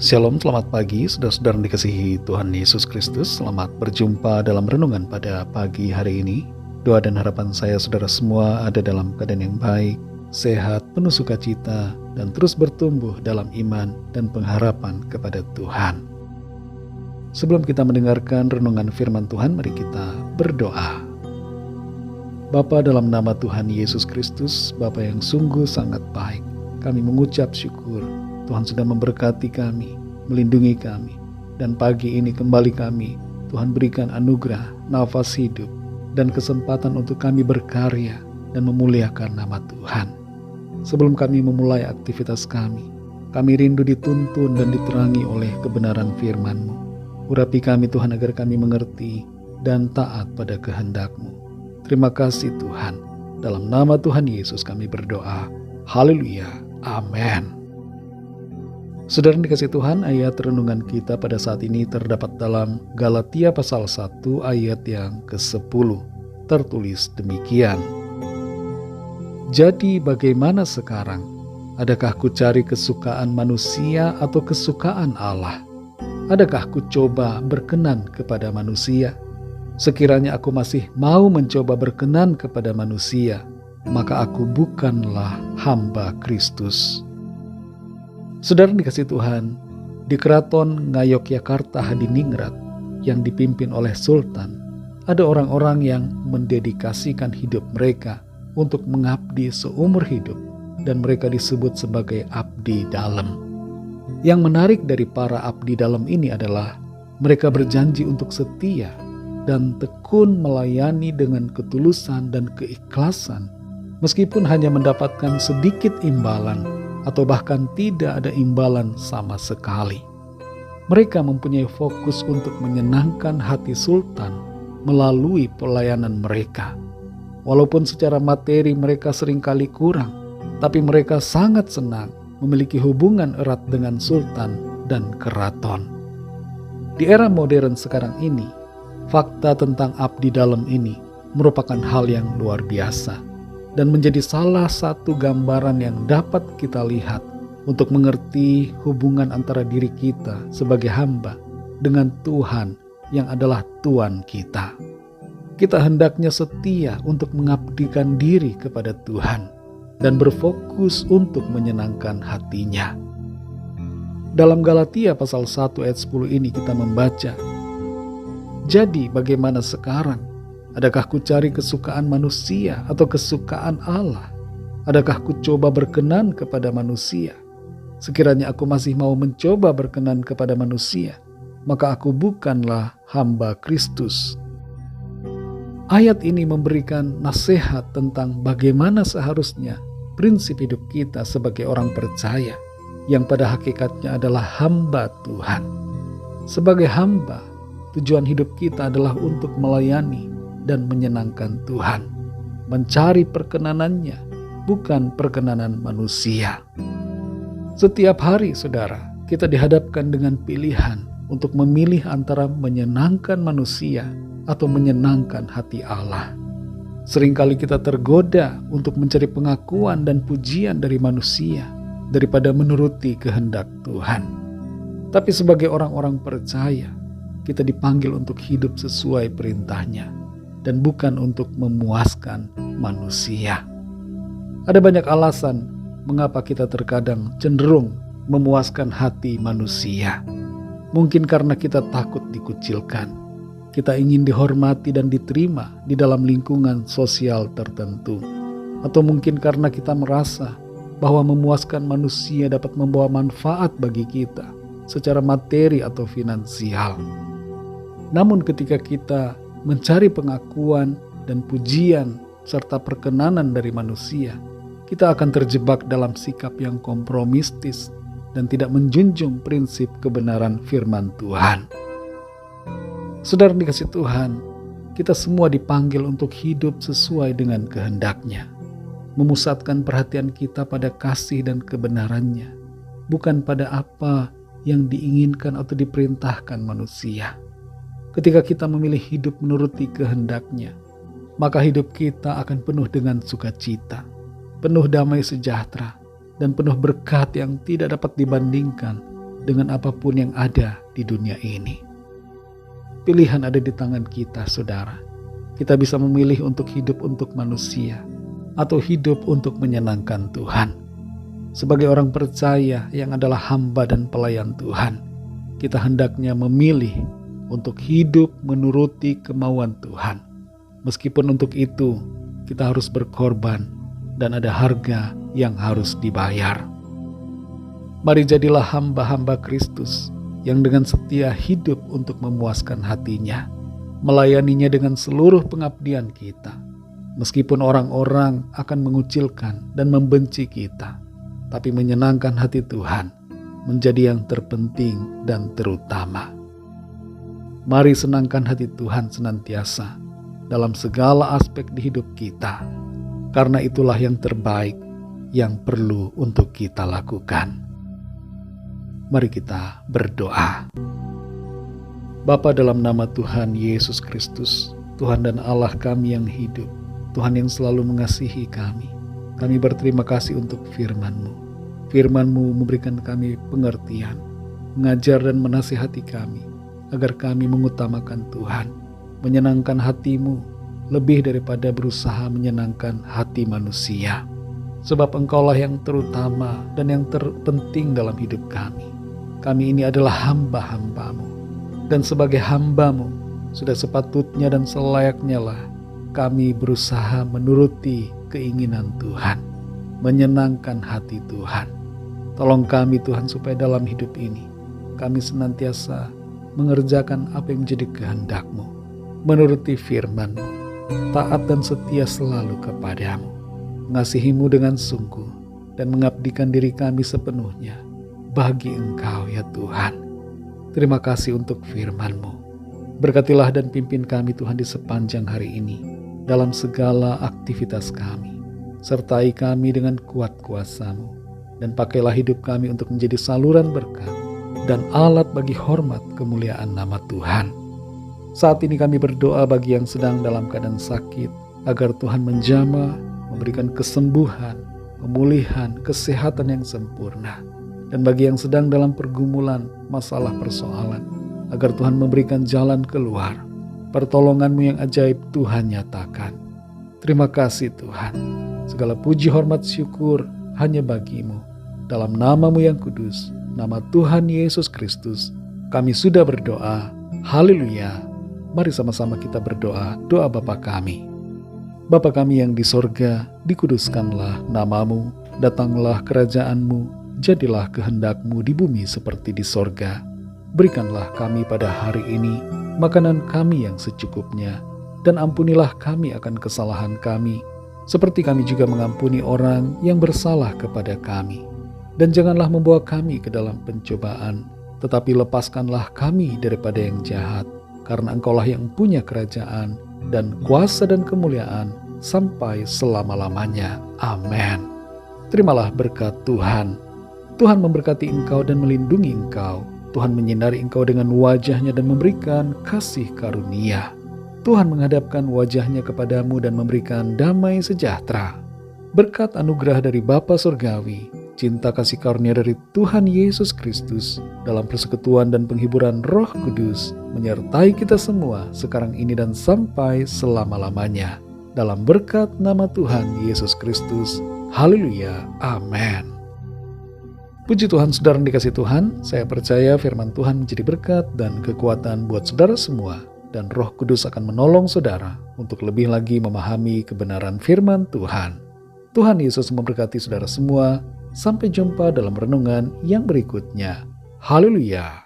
Shalom, selamat pagi, saudara-saudara yang dikasihi Tuhan Yesus Kristus. Selamat berjumpa dalam renungan pada pagi hari ini. Doa dan harapan saya saudara semua ada dalam keadaan yang baik, sehat, penuh sukacita, dan terus bertumbuh dalam iman dan pengharapan kepada Tuhan. Sebelum kita mendengarkan renungan firman Tuhan, mari kita berdoa. Bapa, dalam nama Tuhan Yesus Kristus, Bapa yang sungguh sangat baik, kami mengucap syukur Tuhan sudah memberkati kami, melindungi kami, dan pagi ini kembali kami Tuhan berikan anugerah, nafas hidup, dan kesempatan untuk kami berkarya dan memuliakan nama Tuhan. Sebelum kami memulai aktivitas kami rindu dituntun dan diterangi oleh kebenaran firman-Mu. Urapi kami Tuhan agar kami mengerti dan taat pada kehendak-Mu. Terima kasih Tuhan, dalam nama Tuhan Yesus kami berdoa. Haleluya, amin. Saudara yang dikasihi Tuhan, ayat renungan kita pada saat ini terdapat dalam Galatia pasal 1 ayat yang ke-10. Tertulis demikian. Jadi bagaimana sekarang? Adakah ku cari kesukaan manusia atau kesukaan Allah? Adakah ku coba berkenan kepada manusia? Sekiranya aku masih mau mencoba berkenan kepada manusia, maka aku bukanlah hamba Kristus. Saudara dikasihi Tuhan, di keraton Ngayogyakarta Hadiningrat yang dipimpin oleh Sultan, ada orang-orang yang mendedikasikan hidup mereka untuk mengabdi seumur hidup, dan mereka disebut sebagai abdi dalam. Yang menarik dari para abdi dalam ini adalah mereka berjanji untuk setia dan tekun melayani dengan ketulusan dan keikhlasan, meskipun hanya mendapatkan sedikit imbalan atau bahkan tidak ada imbalan sama sekali. Mereka mempunyai fokus untuk menyenangkan hati Sultan melalui pelayanan mereka. Walaupun secara materi mereka seringkali kurang, tapi mereka sangat senang memiliki hubungan erat dengan Sultan dan keraton. Di era modern sekarang ini, fakta tentang abdi dalam ini merupakan hal yang luar biasa dan menjadi salah satu gambaran yang dapat kita lihat untuk mengerti hubungan antara diri kita sebagai hamba dengan Tuhan yang adalah Tuhan kita. Kita hendaknya setia untuk mengabdikan diri kepada Tuhan dan berfokus untuk menyenangkan hatinya. Dalam Galatia pasal 1 ayat 10 ini kita membaca, jadi bagaimana sekarang? Adakah ku cari kesukaan manusia atau kesukaan Allah? Adakah ku coba berkenan kepada manusia? Sekiranya aku masih mau mencoba berkenan kepada manusia, maka aku bukanlah hamba Kristus. Ayat ini memberikan nasihat tentang bagaimana seharusnya prinsip hidup kita sebagai orang percaya, yang pada hakikatnya adalah hamba Tuhan. Sebagai hamba, tujuan hidup kita adalah untuk melayani dan menyenangkan Tuhan, mencari perkenanannya, bukan perkenanan manusia. Setiap hari saudara, kita dihadapkan dengan pilihan untuk memilih antara menyenangkan manusia atau menyenangkan hati Allah. Seringkali kita tergoda untuk mencari pengakuan dan pujian dari manusia daripada menuruti kehendak Tuhan. Tapi sebagai orang-orang percaya, kita dipanggil untuk hidup sesuai perintahnya dan bukan untuk memuaskan manusia. Ada banyak alasan mengapa kita terkadang cenderung memuaskan hati manusia. Mungkin karena kita takut dikucilkan. Kita ingin dihormati dan diterima di dalam lingkungan sosial tertentu. Atau mungkin karena kita merasa bahwa memuaskan manusia dapat membawa manfaat bagi kita secara materi atau finansial. Namun ketika kita mencari pengakuan dan pujian serta perkenanan dari manusia, kita akan terjebak dalam sikap yang kompromistis dan tidak menjunjung prinsip kebenaran firman Tuhan. Saudara dikasihi Tuhan, kita semua dipanggil untuk hidup sesuai dengan kehendak-Nya, memusatkan perhatian kita pada kasih dan kebenarannya, bukan pada apa yang diinginkan atau diperintahkan manusia. Ketika kita memilih hidup menuruti kehendak-Nya, maka hidup kita akan penuh dengan sukacita, penuh damai sejahtera, dan penuh berkat yang tidak dapat dibandingkan dengan apapun yang ada di dunia ini. Pilihan ada di tangan kita, saudara. Kita bisa memilih untuk hidup untuk manusia atau hidup untuk menyenangkan Tuhan. Sebagai orang percaya yang adalah hamba dan pelayan Tuhan, kita hendaknya memilih untuk hidup menuruti kemauan Tuhan. Meskipun untuk itu kita harus berkorban dan ada harga yang harus dibayar. Mari jadilah hamba-hamba Kristus yang dengan setia hidup untuk memuaskan hatinya, melayaninya dengan seluruh pengabdian kita. Meskipun orang-orang akan mengucilkan dan membenci kita, tapi menyenangkan hati Tuhan menjadi yang terpenting dan terutama. Mari senangkan hati Tuhan senantiasa dalam segala aspek di hidup kita, karena itulah yang terbaik yang perlu untuk kita lakukan. Mari kita berdoa. Bapa, dalam nama Tuhan Yesus Kristus, Tuhan dan Allah kami yang hidup, Tuhan yang selalu mengasihi kami berterima kasih untuk firman-Mu. Firman-Mu memberikan kami pengertian, mengajar dan menasihati kami, agar kami mengutamakan Tuhan, menyenangkan hati-Mu, lebih daripada berusaha menyenangkan hati manusia. Sebab Engkaulah yang terutama dan yang terpenting dalam hidup kami. Kami ini adalah hamba-hamba-Mu, dan sebagai hamba-Mu sudah sepatutnya dan selayaknya lah kami berusaha menuruti keinginan Tuhan, menyenangkan hati Tuhan. Tolong kami Tuhan supaya dalam hidup ini kami senantiasa mengerjakan apa yang menjadi kehendak-Mu, menuruti firman-Mu, taat dan setia selalu kepadamu, mengasihi-Mu dengan sungguh, dan mengabdikan diri kami sepenuhnya bagi Engkau ya Tuhan. Terima kasih untuk firman-Mu. Berkatilah dan pimpin kami Tuhan di sepanjang hari ini, dalam segala aktivitas kami. Sertai kami dengan kuat kuasa-Mu, dan pakailah hidup kami untuk menjadi saluran berkat dan alat bagi hormat kemuliaan nama Tuhan. Saat ini kami berdoa bagi yang sedang dalam keadaan sakit, agar Tuhan menjamah, memberikan kesembuhan, pemulihan, kesehatan yang sempurna. Dan bagi yang sedang dalam pergumulan, masalah, persoalan, agar Tuhan memberikan jalan keluar. Pertolongan-Mu yang ajaib Tuhan nyatakan. Terima kasih Tuhan. Segala puji, hormat, syukur hanya bagi-Mu. Dalam nama-Mu yang kudus, nama Tuhan Yesus Kristus, kami sudah berdoa. Haleluya. Mari sama-sama kita berdoa, doa Bapa kami. Bapa kami yang di sorga, dikuduskanlah nama-Mu, datanglah kerajaan-Mu, jadilah kehendak-Mu di bumi seperti di sorga. Berikanlah kami pada hari ini makanan kami yang secukupnya, dan ampunilah kami akan kesalahan kami, seperti kami juga mengampuni orang yang bersalah kepada kami. Dan janganlah membawa kami ke dalam pencobaan, tetapi lepaskanlah kami daripada yang jahat, karena Engkaulah yang punya kerajaan dan kuasa dan kemuliaan sampai selama-lamanya. Amin. Terimalah berkat Tuhan. Tuhan memberkati engkau dan melindungi engkau. Tuhan menyinari engkau dengan wajah-Nya dan memberikan kasih karunia. Tuhan menghadapkan wajah-Nya kepadamu dan memberikan damai sejahtera. Berkat anugerah dari Bapa Surgawi, cinta kasih karunia dari Tuhan Yesus Kristus, dalam persekutuan dan penghiburan Roh Kudus, menyertai kita semua sekarang ini dan sampai selama-lamanya. Dalam berkat nama Tuhan Yesus Kristus. Haleluya. Amin. Puji Tuhan, saudara yang dikasihi Tuhan, saya percaya firman Tuhan menjadi berkat dan kekuatan buat saudara semua, dan Roh Kudus akan menolong saudara untuk lebih lagi memahami kebenaran firman Tuhan. Tuhan Yesus memberkati saudara semua. Sampai jumpa dalam renungan yang berikutnya. Haleluya.